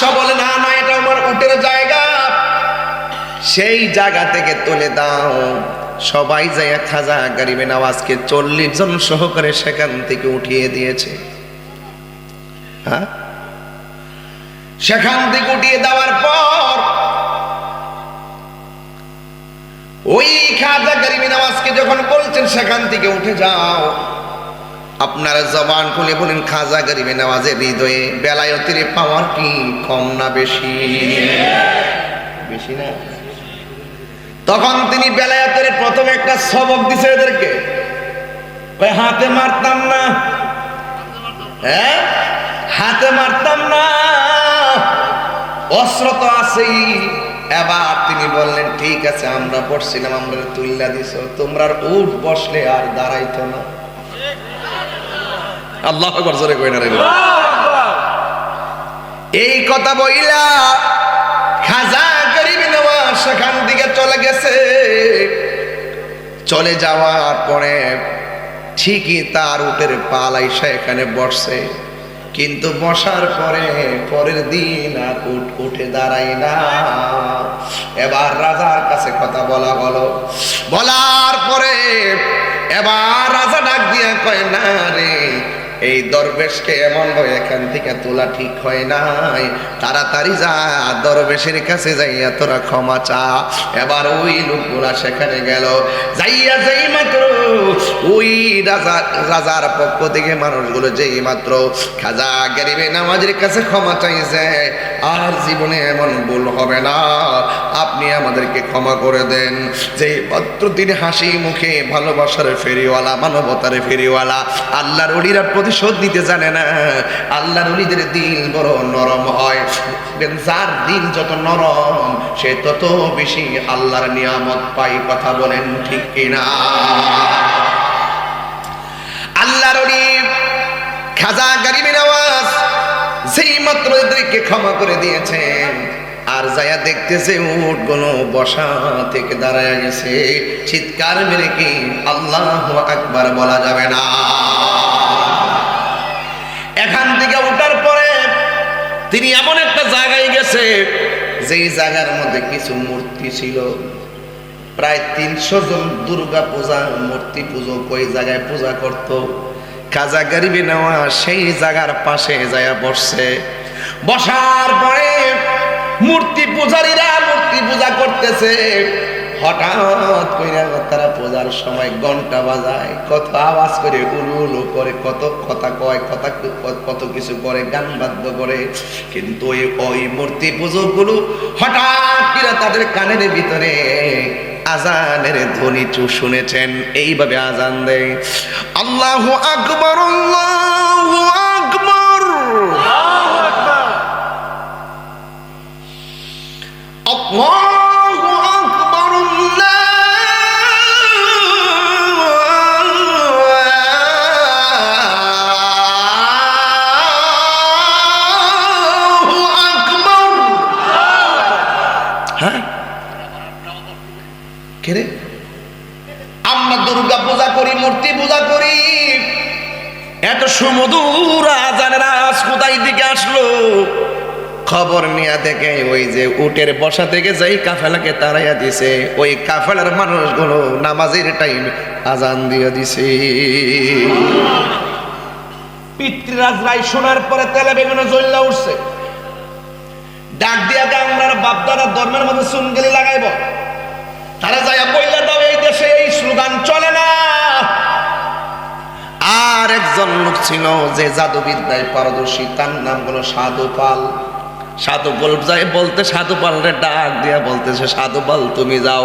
বাদশা বলে না না, এটা আমার উটের জায়গা, সেই জায়গা থেকে তুলে দাও। সবাই যায় খাজা গরিবে নওয়াজকে 40 জন সহকারে সেখান থেকে উঠিয়ে দিয়েছে। হ্যাঁ, সেখান থেকে উঠিয়ে দেওয়ার পর ওই খাজা গরিবে নওয়াজকে যখন বলছেন সেখান থেকে উঠে যাও, আপনার জবান খুলে বলেন খাজা গরিবে নওয়াজের হৃদয়ে বেলায়েতের পাওয়ার কি কম না বেশি? বেশি না? তখন তিনি বেলায়েতের প্রথম একটা সবক দিছে এদেরকে, হাতে মারতাম না, হ্যাঁ হাতে মারতাম না, অস্ত্র তো আছেই। এবার তিনি বললেন ঠিক আছে, আমরা পড়ছিলাম, আমরা তুইলা দিছো, তোমরা উঠ বসলে আর দাঁড়াইতো না। আল্লাহু আকবার, জোরে কই না রে। এই কথা বইলা খাজা গরিবে নওয়াজ সেখান থেকে চলে গেছে। চলে যাওয়ার পরে ঠিকই তার উটের পাল আইসা এখানে বসছে, কিন্তু বসার পরে পরের দিন আর উট উঠে দাঁড়ায় না। এবার রাজার কাছে কথা বলা হলো, বলার পরে এবার রাজা ডাক দিয়া কয় না রে, এই দরবেশকে এমন ভাবে এখান থেকে তোলা ঠিক হয় নাই, তাড়াতাড়ি যা দরবেশের কাছে যাইয়া তোরা ক্ষমা চা। এবার ওই লোকগুলা সেখানে গেল, যাইয়া যেই মাত্র ওই রাজার পক্ষ থেকে মানুষগুলো যেই মাত্র খাজা গরিবে নওয়াজের কাছে ক্ষমা চাইছে, আর জীবনে এমন ভুল হবে না, আপনি আমাদেরকে ক্ষমা করে দেন। যেই মাত্র তিনি হাসি মুখে ভালোবাসার ফেরিওয়ালা, মানবতার ফেরিওয়ালা, আল্লাহর ওলিরা প্রতিশোধ দিতে জানে না, আল্লাহর ওলিদের দিল বড় নরম হয়। যার দিল যত নরম সে তত বেশি আল্লাহর নিয়ামত পাই। কথা বলেন ঠিক কিনা? আল্লাহর ওলি খাজা গরিবে নওয়াজ যেই মাত্র এদেরকে ক্ষমা করে দিয়েছেন, আর যায়া দেখতেছে উটগুলো বসা থেকে দাঁড়ায় গেছে, চিৎকার মেরে কি আল্লাহু আকবার বলা যাবে না। এখান থেকে উঠার পরে তিনি এমন একটা জায়গায় গেছে, যেই জায়গার মধ্যে কিছু মূর্তি ছিল, প্রায় 300 জন দুর্গা পূজা মূর্তি পূজক ওই জায়গায় পূজা করত। খাজা গরিবে নওয়াজ সেই জায়গার পাশে যায়া বসছে। বসার পরে মূর্তি পূজারীরা মূর্তি পূজা করতেছে। হঠাৎ কইরা তারা পূজার সময় ঘন্টা বাজায়, কত আওয়াজ করে, উলু উলু করে, কত কথা কয়, কত কিছু করে, গান বাদ্য করে। কিন্তু ওই মূর্তি পূজকগুলো হঠাৎ করে তাদের কানের ভিতরে আজানের ধ্বনি শুনেছেন, এইভাবে আজান দেয়, আল্লাহু আকবার, আল্লাহু আকবার, আল্লাহু আকবার, আল্লাহু আকবার, আল্লাহু আকবার। হ্যাঁ, কেরে আমরা দুর্গা পূজা করি, মূর্তি পূজা করি, এত সুমধুর আজানের আওয়াজ কোথায় দিকে আসলো? খবর নিয়ে দেখে ওই যে উটের বসা থেকে যেই কাফেলাকে তাড়াইয়া দিছে, ওই কাফেলার মানুষগুলো নামাজের টাইম আজান দিয়ে দিছে। পিতৃরাজ রায় শোনার পরে তেলে বেগুনে জ্বললা উঠছে, ডাক দিয়া আমরা বাপদাদার ধর্মের মধ্যে চুনগেলি লাগাইব, তারা যাইয়া বইলা দাও এই দেশে এই স্লোগান চলে না। আর একজন লোক ছিল যে জাদুবিদ্যায় পারদর্শী, তার নাম হলো সাধু পাল। সাধু পাল যাই বলতে, সাধু পালরে ডাক দিয়া বলতেছে, সাধু পাল তুমি যাও,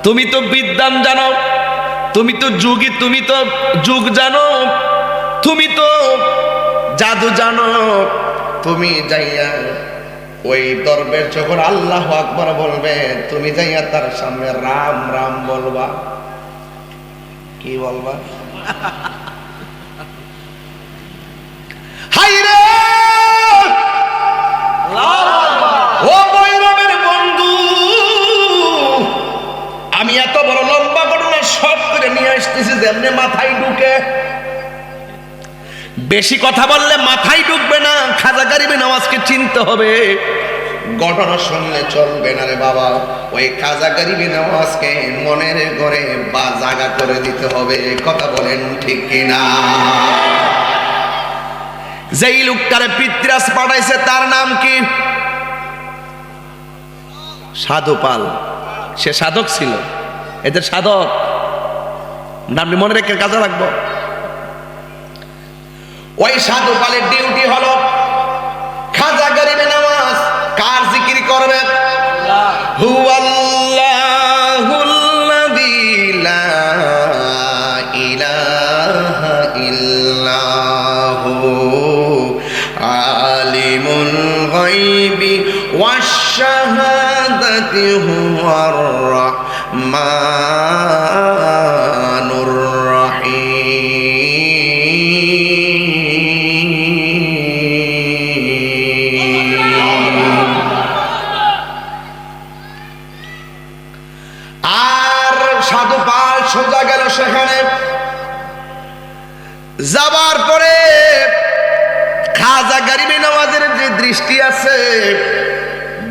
তুমি তো বিদ্যান জানো, তুমি তো যুগী, তুমি তো যুগ জানো, তুমি তো জাদু জানো, তুমি যাইয়া ওই দরবেশ যখন আল্লাহু আকবার বলবে, তুমি যাইয়া তার সামনে রাম রাম বলবা। কি বলবা? হাইরে ও বৈরবের বন্ধু, আমি এত বড় লম্বা ঘটনা সব করে নিয়ে আসতেছি, যেমনি মাথায় ঢুকে বেশি কথা বললে মাথায় ঢুকবে না, খাজা গরিবে নওয়াজকে চিনতে হবে। ঘটনা শুনলে চলবে না রে বাবা, ওই খাজা গরিবে নওয়াজকে মনের ঘরে বা জায়গা করে দিতে হবে। কথা বলেন ঠিক কিনা? যেই লোকটারে পিতৃরাজ পাঠাইছে তার নাম কি? সাধু পাল। সে সাধক ছিল, এদের সাধক নামটি মনে রেখে কাজে রাখবো। ওই সাধু পালের ডিউটি হলো খাজা গরিবে নওয়াজ কার জিকির করবে? হুয়াল্লাহুল্লাযী লা ইলাহা ইল্লাহু আলিমুল গায়বি ওয়াশ শাহাদাতি হুয়ার রাহমানুর সোজা গেল সেখানে। যাবার পরে খাজা গরিবে নওয়াজের যে দৃষ্টি আছে,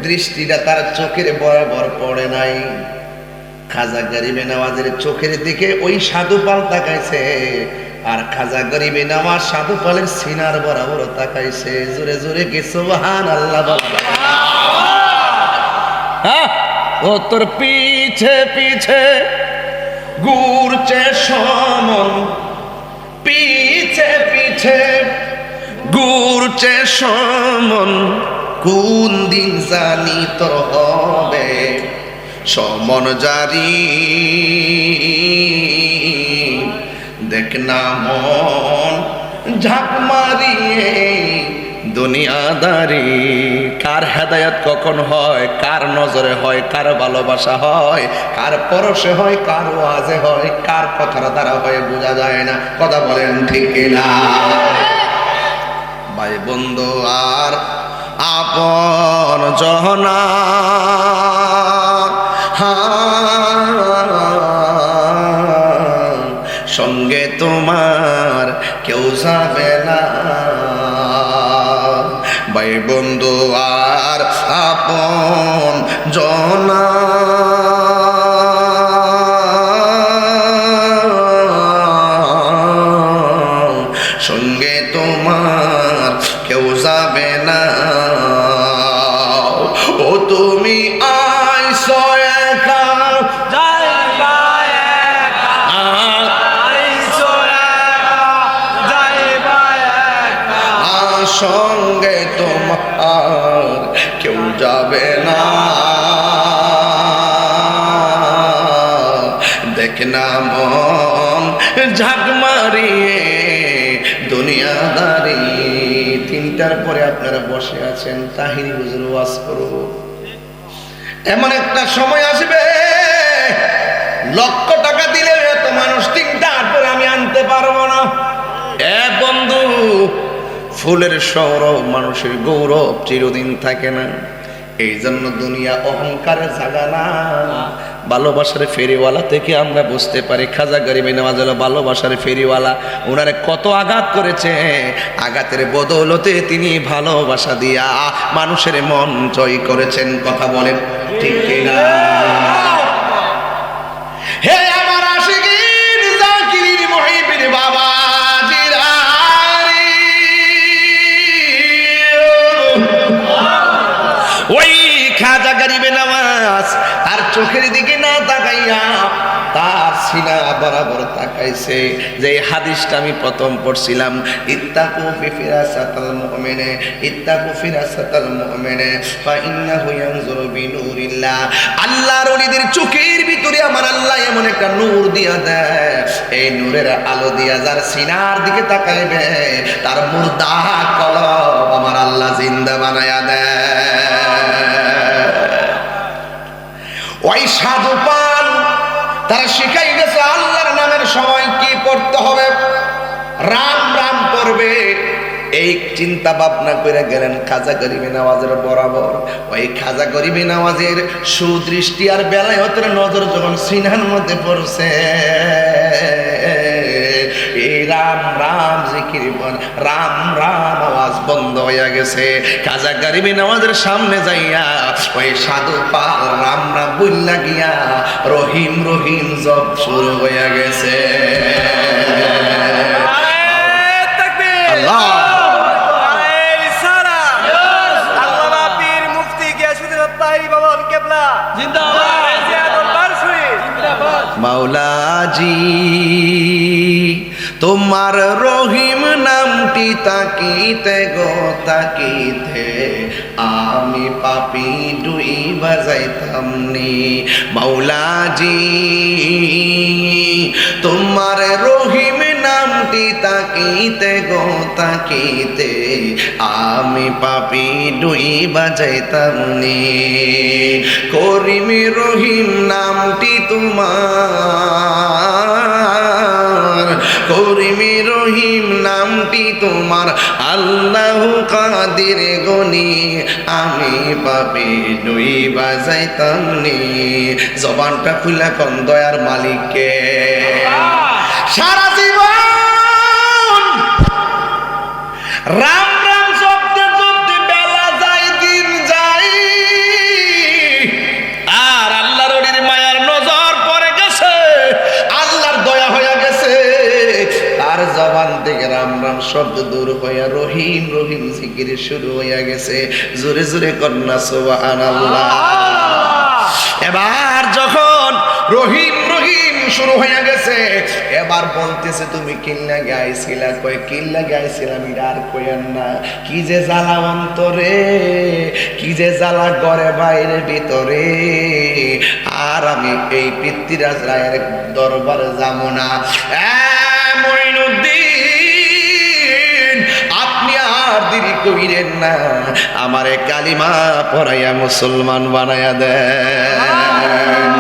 দৃষ্টিটা তার চোখের বরাবর পড়ে নাই। খাজা গরিবে নওয়াজের চোখের দিকে ওই সাধু পাল তাকাইছে, আর খাজা গরিবে নওয়াজ সাধু পালের সিনার বরাবর তাকাইছে। জোরে জোরে কি সুবহানাল্লাহ বল। হ্যাঁ, ও তোর পিছে পিছে ঘুরছে সমন, পিছে পিছে ঘুরছে সমন, কোন দিন জানি তোর হবে সমন জারি। দেখ না মন ঝাঁক মারিয়ে দুনিয়াদারি। কার হেদায়েত কখন হয়, কার নজরে হয়, কার ভালোবাসা হয়, কার পরশে হয়, কার ওয়াজে হয়, কার কথার দ্বারা হয় বোঝা যায় না। কথা বলেন ঠিক কিনা? ভাই বন্ধু আর আপন জনা সঙ্গে তোমার কেউ যাবে না। ভাই বন্ধু আর আপন জনা সঙ্গে তোমার কেউ যাবে না। ও তুমি আইসো একা যাইবা একা, আইসো একা যাইবা একা, সঙ্গে তোমার কেউ যাবে না। দেখ না মন ঝাঁক মারিয়ে দুনিয়াদারি। তিনটার পরে আপনারা বসে আছেন, তাহিরি হুজুর ওয়াজ করব। এমন একটা সময় আসবে লক্ষ টাকা দিলে এত মানুষ তিনটার পরে আমি আনতে পারবো না। এ বন্ধু, ফুলের সৌরভ মানুষের গৌরব চিরদিন থাকে না। এই জন্য দুনিয়া অহংকারের জায়গা না। ভালোবাসার ফেরিওয়ালা থেকে আমরা বুঝতে পারি খাজা গরিবে নওয়াজ হলো ভালোবাসার ফেরিওয়ালা। ওনারে কত আঘাত করেছে, আঘাতের বদৌলতে তিনি ভালোবাসা দিয়া মানুষের মন জয় করেছেন। কথা বলেন ঠিক কিনা? হে আমার আশিকিন জাকিরিন মুহিবিন বাবা জিরারি, ওই খাজা গরিবে নওয়াজ তার চোখের দিকে না তাকাইয়া তার সিনা বরাবর তাকাইছে। যে হাদিসটা আমি প্রথম পড়ছিলাম, ইত্তাকু ফিরাসাতাল মুমিনে, ইত্তাকু ফিরাসাতাল মুমিনে ফাইন্নাহু ইয়ানজুরু বিনুরিল্লাহ। আল্লাহর ওলিদের চোখের ভিতরে আমার আল্লাহ এমন একটা নূর দিয়া দেয়, এই নূরের আলো দিয়া যার সিনার দিকে তাকাইবে তার মুর্দা কলব আমার আল্লাহ জিন্দা বানায়া দেয়। ওই সাধু পাল তারা শিখাই গেছে আল্লাহর নামের সময় কি পড়তে হবে, রাম রাম পড়বে। এই চিন্তা ভাবনা করে গেলেন খাজা গরিবে নওয়াজের বরাবর। ওই খাজা গরিবে নওয়াজের সুদৃষ্টি আর বেলায়তের নজর যখন সিনার মধ্যে পড়ছে, এই রাম রাম জিকির রাম রাম আওয়াজ বন্ধ হয়ে গেছে। খাজা গরিবে নওয়াজের সামনে যাইয়া ওই সাধু পাল রাম রাম বইলা গিয়া রহিম রহিম জপ শুরু হয়ে গেছে। আল্লাহ মাওলাজি তোমার রহিম নামটি তাকিতে গো তাকিতে আমি পাপি ডুইবা যাইতাম নি। মাওলাজি তোমার রহিম নামটি তাকিতে গো তাকিতে আমি পাপি ডুইবা যাইতাম নি। করিম রহিম নামটি তোমার, করিম রহিম নামটি তোমার, আল্লাহ কাদির গনি আমি পাপি ডুইবা যাইতাম নি। জবানটা খুলে কোন দয়ার মালিককে। সারা জীবন রাম রাম শব্দে শব্দে বেলা যায় দিন যায়, আর আল্লাহর ওলির মায়ার নজর পড়ে গেছে, আল্লাহর দয়া হয়ে গেছে, তার জবান থেকে রাম রাম শব্দ দূর হইয়া রহিম রহিম জিকির শুরু হইয়া গেছে। জোরে জোরে কন্যা সুবহানাল্লাহ। এবার যখন রহিম রহিম শুরু হয়ে গেছে, এবার বলতেছে তুমি কিল্লা গাইছিলা, কয় কিল্লা গাইছিলাম আর কইেন না, কি যে জ্বালা অন্তরে, কি যে জ্বালা ঘরে বাইরে ভিতরে, আর আমি এই পৃথ্বীরাজ রায়ের দরবারে যাবো না। মঈনুদ্দিন আপনি আর দেরি কইরেন না, আমারে কালিমা পড়াইয়া মুসলমান বানাইয়া দেন।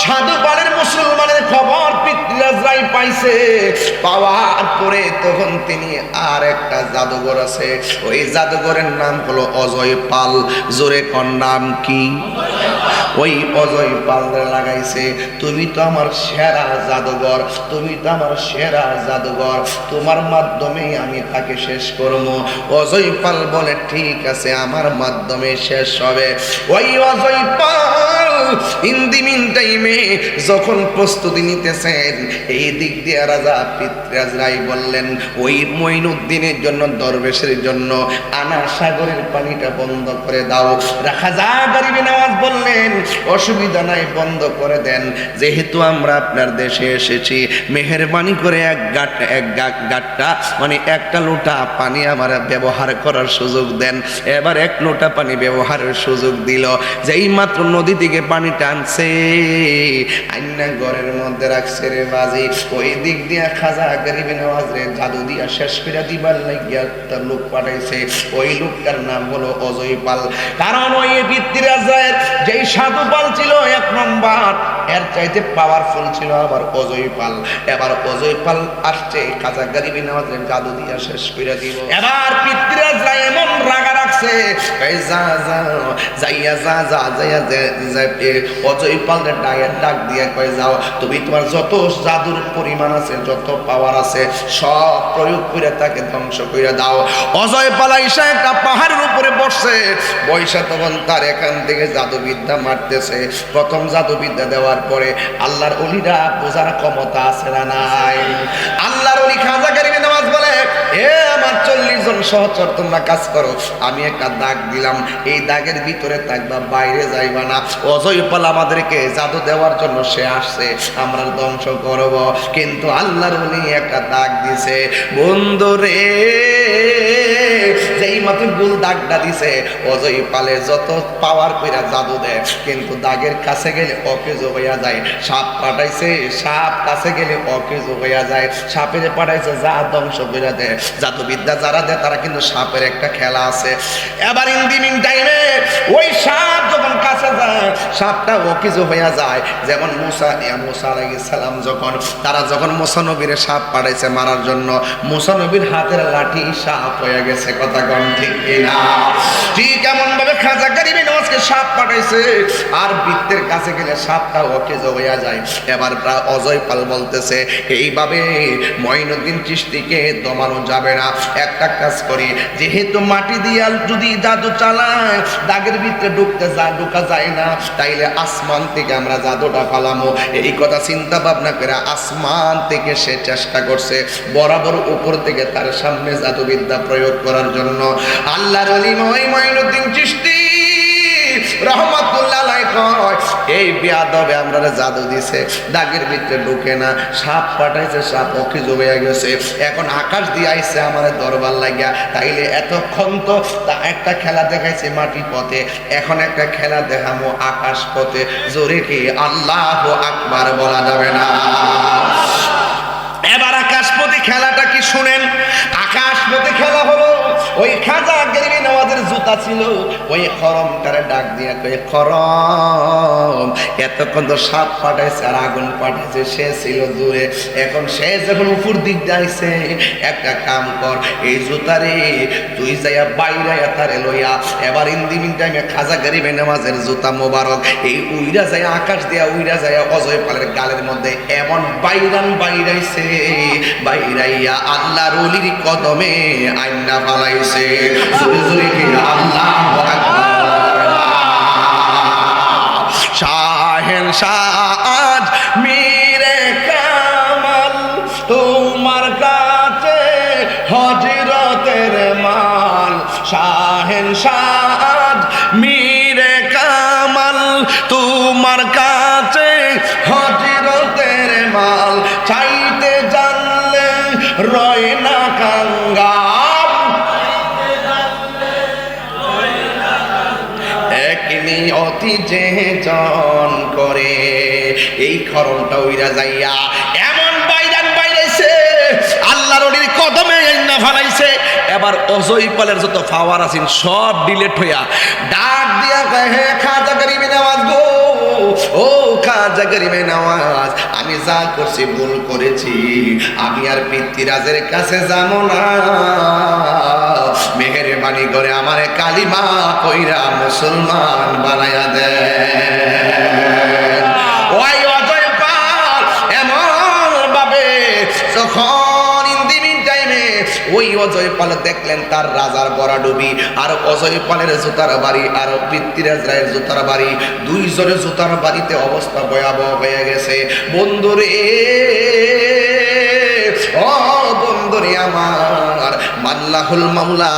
সাধু পালের মুসলমানের খবর পৃথ্বীরাজ রায় পাইছে, পাওয়ার পরে তখন তিনি আর একটা জাদুঘর আছে, ওই জাদুঘরের নাম হলো অজয় পাল। জোরে কোন নাম কি? ওই অজয় পাল লাগাইছে, তুমি তো আমার সেরা জাদুঘর, তুমি তো আমার সেরা জাদুঘর, তোমার মাধ্যমে আমি তাকে শেষ করব। অজয় পাল বলে ঠিক আছে, আমার মাধ্যমে শেষ হবে। ওই অজয় পাল ইন দি মিন টাইমে যখন প্রস্তুতি নিতেছেন, এই দিক দিয়ে রাজা পৃথ্বীরাজ রায় বললেন ওই মঈনুদ্দিনের জন্য, দরবেশের জন্য আনা সাগরের পানিটা বন্ধ করে দাও। খাজা গরিবে নওয়াজ বললেন অসুবিধা নাই, বন্ধ করে দেন, যেহেতু আমরা আপনার দেশে এসেছি, মেহেরবানি করে এক গাট্টা মানে একটা লোটা পানি আমার ব্যবহার করার সুযোগ দেন। এবার এক লোটা পানি ব্যবহারের সুযোগ দিল, যেই মাত্র নদী থেকে পানি টানছে, আইনা ঘরের মধ্যে রাখছে রে বাজি। ওই দিক দিয়া খাজা গরিবে নওয়াজ রে জাদু দিয়া শেষ করে দিবার লাগিয়া তার লোক পাঠাইছে। ওই লোকটার নাম হলো অজয় পাল। কারণ ওই পৃথ্বীরাজ রায়ের যেই সাধু পাল ছিল এক নম্বর, এর চাইতে পাওয়ারফুল ছিল আবার অজয় পাল। এবার অজয় পাল আসছে, খাজা গরিবে নওয়াজ রে জাদু দিয়া শেষ করে দিব। এবার পৃথ্বীরাজ রায় এমন রাগা রাখছে, যা যা যাইয়া যা যা যাইয়া অজয় পালের ডাক দিয়ে কয় যাও, তুমি তোমার যত জাদুর পরিমাণ আছে, যত পাওয়ার আছে, সব প্রয়োগ করে তাকে ধ্বংস করে দাও। অজয় পাল আইসা একটা পাহাড়ের উপরে বসছে, বৈশা তখন তার এখান থেকে জাদুবিদ্যা মারতেছে। প্রথম জাদুবিদ্যা দেওয়ার পরে আল্লাহর ওলিরা বোঝার ক্ষমতা আছে না নাই? আল্লাহর ওলি খাজা গরিবে নওয়াজ বলে, এ আমার 40 জন সহচর তোমরা কাজ করো, আমি একটা দাগ দিলাম, এই দাগের ভিতরে থাকবা, বাইরে যাইবা না। অজয় পাল আমাদেরকে জাদু দেওয়ার জন্য সে আসছে, আমরা ধ্বংস করব, কিন্তু আল্লাহর ওলি একটা দাগ দিছে। বন্ধুরে যেই মাত্র গুল দাগটা দিছে, অজয় পালে যত পাওয়ার কইরা জাদু দেয়, কিন্তু দাগের কাছে গেলে অকেজো হইয়া যায়। সাপ পাঠাইছে, সাপ কাছে গেলে অকেজো হইয়া যায়। সাপের পাঠাইছে, যা ধ্বংস কইরা দেয়। জাদুবিদ্যা যারা দেয় তারা কিন্তু সাপের একটা খেলা আছে। এবার ইন দি মিন টাইমে ওই সাপ যখন কাছে যায়, সাপটা অকেজো হইয়া যায়। যেমন মুসা আলাইহিস সালাম যখন মুসা নবীর সাপ পাঠাইছে মারার জন্য, মুসা নবীর হাতের লাঠি সাপ হয়ে গেছে। কথা কোন ঠিক ঠিক কিনা? ঠিক এমন ভাবে খাজা গরিবে নওয়াজকে সাপ পাঠাইছে, আর বৃত্তের কাছে গেলে সাপটা ওকে জবাইয়া যায়। এবার অজয় পাল বলতেছে এইভাবে মঈনুদ্দিন চিশতিকে দমানো যাবে না, একটা কাজ করি, যেহেতু মাটি দিয়া যদি জাদু চালায় দাগের ভিতরে ঢোকা যায় না, তাইলে আসমান থেকে আমরা জাদুটা ফালামো। এই কথা চিন্তা ভাবনা করে আসমান থেকে সে চেষ্টা করছে বরাবর উপর থেকে তার সামনে জাদুবিদ্যা প্রয়োগ করার জন্য। আল্লাহর ওলি মঈনুদ্দিন চিশতি রহমাতুল্লাহ আলাইহি কয়, এই বেয়াদবে আমরা জাদু দিছে, দাগের ভিতরে ঢুকে না, সাপ পাঠাইছে, সাপ ওকে জবাইয়া গেছে, এখন আকাশ দিয়ে আইছে আমার দরবার লাগিয়া। তাইলে এতক্ষণ তো একটা খেলা দেখাইছে মাটি পথে, এখন একটা খেলা দেখামো আকাশ পথে। জোরে কি আল্লাহু আকবার বলা যাবে না? এবার আকাশপথে খেলাটা কি শুনেন। আকাশপথে খেলা হলো, ওই খাজা গরিবে নওয়াজের জুতা ছিল, ওই খরমটারে ডাক দিয়া কই, খরম এতক্ষণ তো সাপ পাঠাইছে আর আগুন পাঠাইছে, সে ছিল দূরে, এখন সে যখন উপর দিক যাইছে, একটা কাম কর, এই জুতারে তুই যাইয়া বাইরে তারে লইয়া, এবার ইন্দিমিন টাইমে খাজা গরিবে নওয়াজের জুতা মোবারক এই উইরা যায় আকাশ দিয়া উইরা যায় অজয় পালের গালের মধ্যে এমন বাইরাইছে, বাইরাইয়া আল্লাহর ওলির কদমে আইনা ফালাইছে। জোরে জোরে কি আল্লাহু আকবার। শাহেনশাহ মীরে কামাল তোমার কাছে হযরতের মাল, শাহেনশাহ মীরে কামাল তোমার কাছে হযরতের মাল, চাইতে জানলে রয় না কাঙ্গাল, এক নিয়তি যে জন করে। এই খরমটা উইরা যাইয়া এমন বাইরাইছে আল্লাহর ওলির কদমে আইনা ফালাইছে। এবার অজয় পালের যত পাওয়ার আছেন সব ডিলেট হইয়া ডাক দিয়া কয়, হে খাজা গরিবে নওয়াজ গো, ও খাজা গরিবে নওয়াজ, আমি যা করছি ভুল করেছি, আমি আর পিতৃরাজের কাছে যাবো না, মেহেরবানি করে আমারে কালিমা কইরা মুসলমান বানায়া দেন। ওই অজয় পাল এমন ভাবে যখন ইন্দিমিন টাইমে ওই অজয় পাল দেখলেন তার রাজার বড়া ডুবি আর অজয় পালের জুতার বাড়ি আর পৃথ্বীরাজ রায়ের জুতার বাড়ি, দুইজনের জুতার বাড়িতে অবস্থা ভয়াবহ হয়ে গেছে। বন্ধুরে, ও বন্ধুরে আমার, মাল্লাহুল মাওলা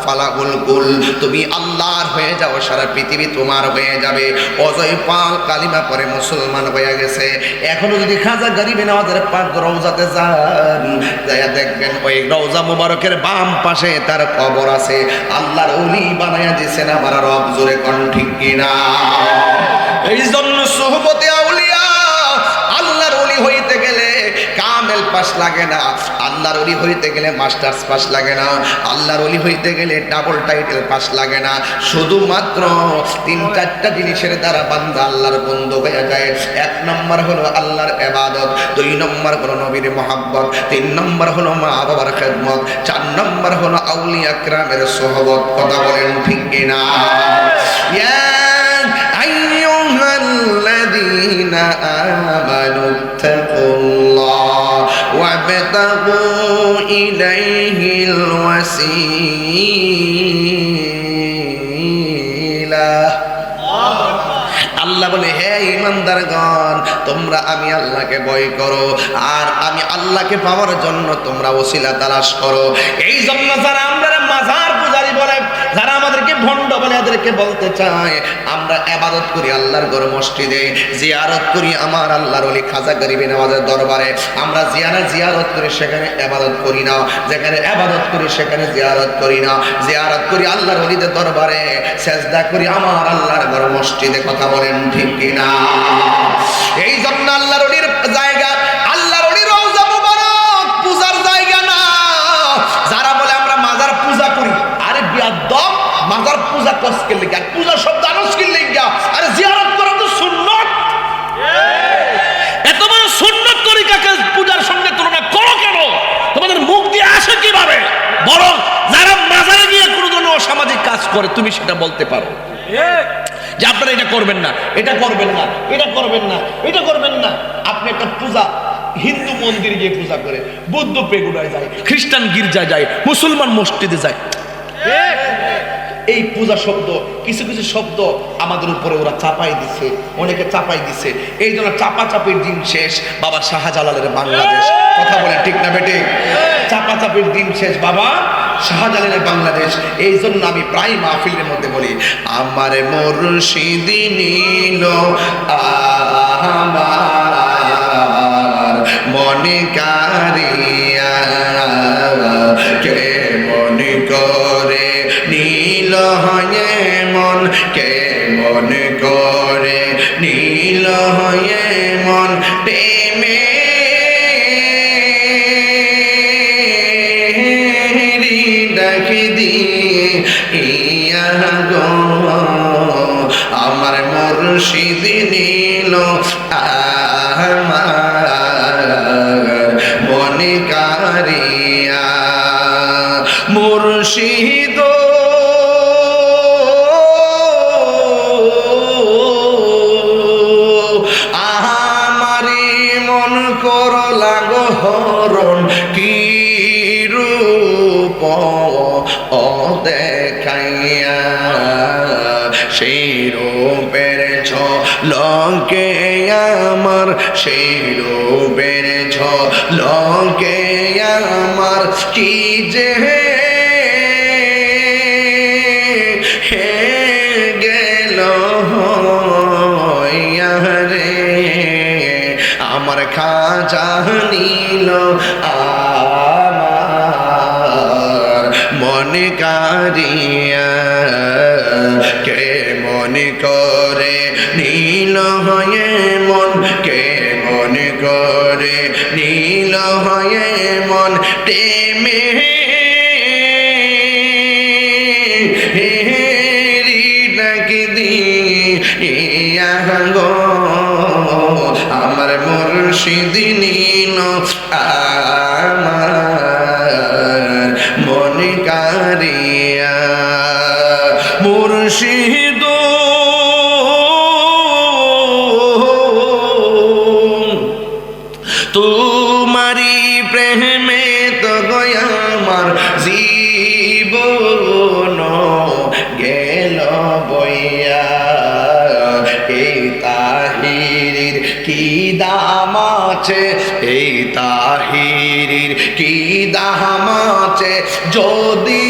ফালাহুল কুল, তুমি আল্লাহর হয়ে যাও, সারা পৃথিবী তোমার হয়ে যাবে। অজয় পাল কালিমা পরে মুসলমান হয়ে গেছে। এখনো যদি খাজা গরিবে নওয়াজের পাক রওজাতে যান, যাইয়া দেখবেন ওই রওজা মুবারকের বাম পাশে তার কবর আছে। আল্লাহর ওলি বানায়া দিয়েছেন আমার রব। জোরে কোন ঠিক কিনা? এই জন্য সুহবতে আউলিয়া, আল্লাহর ওলি হইতে গেলে কামেল পাস লাগে না, আল্লাহর ওলি হইতে গেলে মাস্টার্স পাস লাগে না, আল্লাহর ওলি হইতে গেলে ডাবল টাইটেল পাস লাগে না, শুধুমাত্র 3-4টা জিনিসের দ্বারা বান্দা আল্লাহর বন্ধু হয়ে যায়। 1 নম্বর হলো আল্লাহর ইবাদত, 2 নম্বর হলো নবীর মুহাব্বত, 3 নম্বর হলো মা বাবার খেদমত, 4 নম্বর হলো আউলিয়া কিরামের সোহবত। কথা বলেন ঠিক কিনা? ইয়া আইয়ুহাল্লাযীনা আমানু তাকুল্লাহ ওয়াবতাগু ইলাইহিল ওয়াসিলা। আল্লাহ বলে, হে ইমানদারগণ, তোমরা আমি আল্লাহকে ভয় করো আর আমি আল্লাহকে পাওয়ার জন্য তোমরা ওসিলা তালাশ করো। এই জন্য যারা আমরা মাজার পূজারি বলে, যারা আমাদেরকে ভণ্ড বলে, এদেরকে বলতে চায় আমরা ইবাদত করি আল্লাহর ঘর মসজিদে, জিয়ারত করি আমার আল্লাহর ওলি খাজা গরিবে নওয়াজের দরবারে, আমরা জিয়ারত করি সেখানে ইবাদত করি না, যেখানে ইবাদত করি সেখানে জিয়ারত করি না, জিয়ারত করি আল্লাহর ওলিদের দরবারে, সেজদা করি আমার আল্লাহর ঘর মসজিদে। কথা বলেন ঠিক কিনা? এই জন্য আল্লাহর ওলির জায়গা, আল্লাহর ওলির রওজা মুবারক পূজার জায়গা না। যারা বলে আমরা মাজার পূজা করি, আরে বিয়াদব, মাজার পূজা কসকে লিগা, পূজা শব্দ আনস্কির লিগা, আরে জিয়ারত করা তো সুন্নাত। এত বড় সুন্নাত তরিকাকে পূজার সঙ্গে তুলনা করো কেন? তোমাদের মুখ দিয়ে আসে কিভাবে? বরং যারা মাজারে গিয়ে কোনোদিন করে তুমি সেটা বলতে পারো যে আপনারা এটা করবেন না, এটা করবেন না, এটা করবেন না, এটা করবেন না। আপনি একটা পূজা, হিন্দু মন্দিরে গিয়ে পূজা করে, বৌদ্ধ পেগুড়ায় যায়, খ্রিস্টান গির্জা যায়, মুসলমান মসজিদে যায়। এই পূজা শব্দ, কিছু কিছু শব্দ আমাদের উপরে ওরা চাপাই দিছে, অনেকে চাপাই দিছে। এই জন্য চাপাচাপির দিন শেষ বাবা শাহজালালের বাংলাদেশ। কথা বলে ঠিক না বেটে? চাপাচাপির দিন শেষ বাবা শাহজালালের বাংলাদেশ। এই জন্য আমি প্রায় মাহফিলের মধ্যে বলি, আমার মুর্শিদি নীল আমার মনে কারিয়া, কে মনে করে নীল হয়ে মন, কে মনে করে নীল হয়ে মন, প্রেমে ডাকি দিয়ে ইয়া গো আমার মুর্শিদ নীল আমার মনে কারিয়া। মুর্শিদ আমারি মন কর লাগো হরণ, কি রূপ ও দেখাইয়া, সেই রূপের ঝলকে আমার, সেই রূপের ঝলকে আমার কি যে গেল রে আমার খাজা নীল আমার মনে কারিয়া, কে মনে করে নীল হয়ে মন, কে মনে করে নীল হয়ে মন, প্রেমে ডাকি দিয়া গো আমার মুর্শিদ নীল আমার মনে কারিয়া। মুর্শিদ তোমারি প্রেমে তো গয়া আমার জীবন গেল বইয়া, এই তাহিরির কি দাম আছে, এই তাহিরির কি দাম আছে, যদি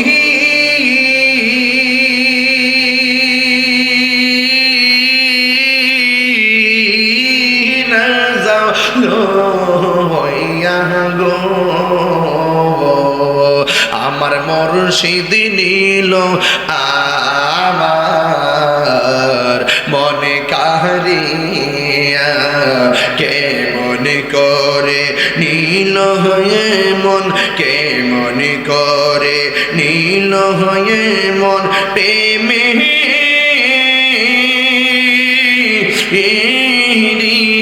না যাও লইয়া গো আমার মুর্শিদ নীল আমার মনে কারিয়া, কে মনে করে নীল হয়ে মন, কে মনে করে নীল হয়ে মন, প্রেমে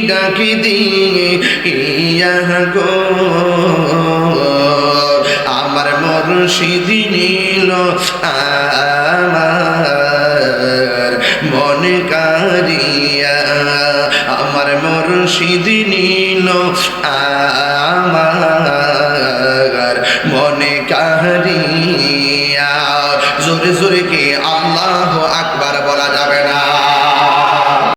ডাকি দিয়ে ইয়া গো আমার মুর্শিদ নীল আমার মনে কারিয়া, আমার মুর্শিদ নীল আমার মনে কারিয়া। জোরে জোরে